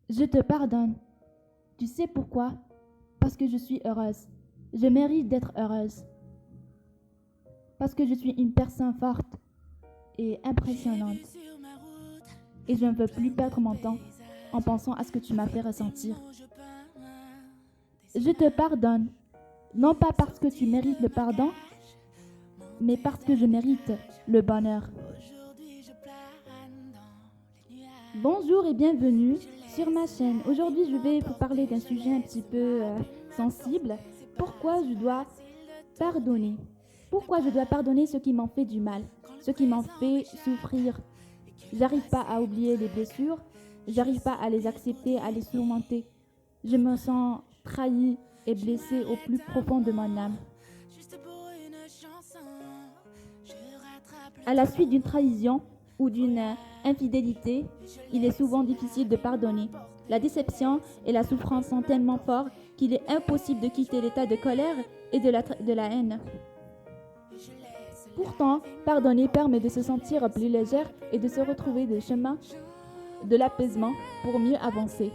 Je te pardonne. Tu sais pourquoi? Parce que je suis heureuse. Je mérite d'être heureuse. Parce que je suis une personne forte et impressionnante. Et je ne veux plus perdre mon temps en pensant à ce que tu m'as fait ressentir. Je te pardonne. Non pas parce que tu mérites le pardon, mais parce que je mérite le bonheur. Bonjour et bienvenue sur ma chaîne. Aujourd'hui, je vais vous parler d'un sujet un petit peu sensible. Pourquoi je dois pardonner? Pourquoi je dois pardonner ceux qui m'ont fait du mal, ceux qui m'ont fait souffrir? J'arrive pas à oublier les blessures, j'arrive pas à les accepter, à les surmonter. Je me sens trahi et blessé au plus profond de mon âme. À la suite d'une trahison ou d'une infidélité, il est souvent difficile de pardonner. La déception et la souffrance sont tellement forts qu'il est impossible de quitter l'état de colère et de la haine. Pourtant, pardonner permet de se sentir plus légère et de se retrouver le chemin de l'apaisement pour mieux avancer.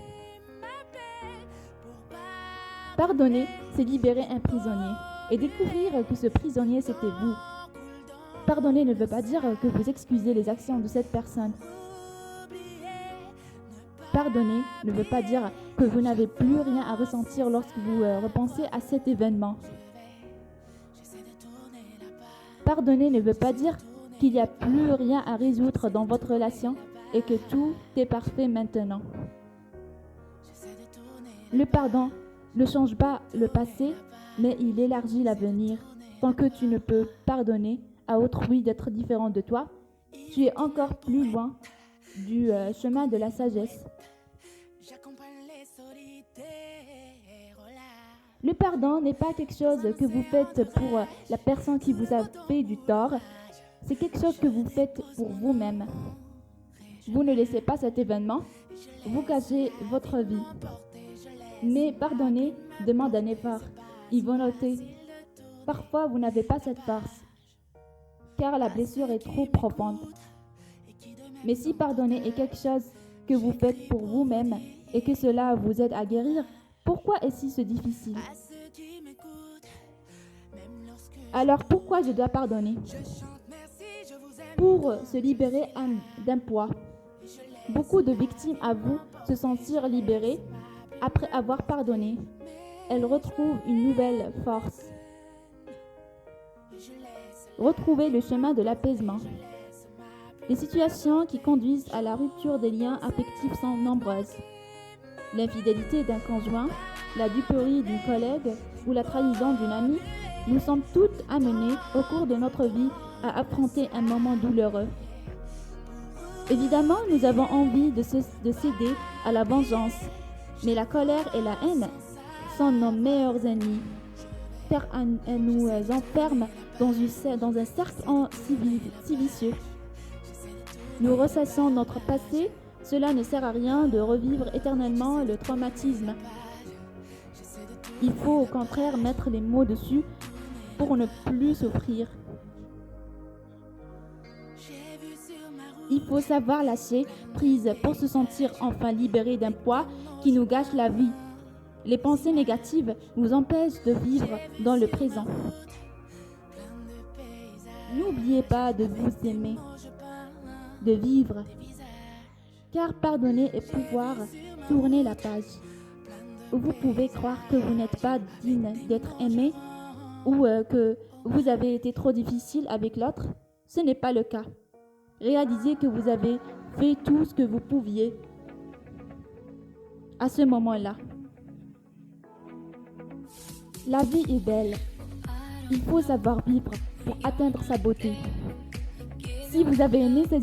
Pardonner, c'est libérer un prisonnier et découvrir que ce prisonnier, c'était vous. Pardonner ne veut pas dire que vous excusez les actions de cette personne. Pardonner ne veut pas dire que vous n'avez plus rien à ressentir lorsque vous repensez à cet événement. Pardonner ne veut pas dire qu'il n'y a plus rien à résoudre dans votre relation et que tout est parfait maintenant. Le pardon ne change pas le passé, mais il élargit l'avenir. Tant que tu ne peux pardonner à autrui d'être différent de toi, tu es encore plus loin du chemin de la sagesse. Le pardon n'est pas quelque chose que vous faites pour la personne qui vous a fait du tort, c'est quelque chose que vous faites pour vous-même. Vous ne laissez pas cet événement, vous gâchez votre vie. Mais pardonner demande un effort, une volonté. Parfois, vous n'avez pas cette force, car la blessure est trop profonde. Mais si pardonner est quelque chose que vous faites pour vous-même et que cela vous aide à guérir, pourquoi est-ce si difficile? Alors pourquoi je dois pardonner? Pour se libérer d'un poids. Beaucoup de victimes avouent se sentir libérées après avoir pardonné. Elles retrouvent une nouvelle force. Retrouver le chemin de l'apaisement. Les situations qui conduisent à la rupture des liens affectifs sont nombreuses. L'infidélité d'un conjoint, la duperie d'une collègue ou la trahison d'une amie, nous sommes toutes amenées au cours de notre vie à affronter un moment douloureux. Évidemment, nous avons envie de céder à la vengeance, mais la colère et la haine sont nos meilleurs ennemis, car elles nous enferment dans un cercle si vicieux. Nous ressassons notre passé, cela ne sert à rien de revivre éternellement le traumatisme. Il faut au contraire mettre les mots dessus pour ne plus souffrir. Il faut savoir lâcher prise pour se sentir enfin libéré d'un poids qui nous gâche la vie. Les pensées négatives nous empêchent de vivre dans le présent. N'oubliez pas de vous aimer, de vivre, car pardonner est pouvoir tourner la page. Vous pouvez croire que vous n'êtes pas digne d'être aimé ou que vous avez été trop difficile avec l'autre. Ce n'est pas le cas. Réalisez que vous avez fait tout ce que vous pouviez à ce moment-là. La vie est belle. Il faut savoir vivre pour atteindre sa beauté. Si vous avez aimé cette vidéo,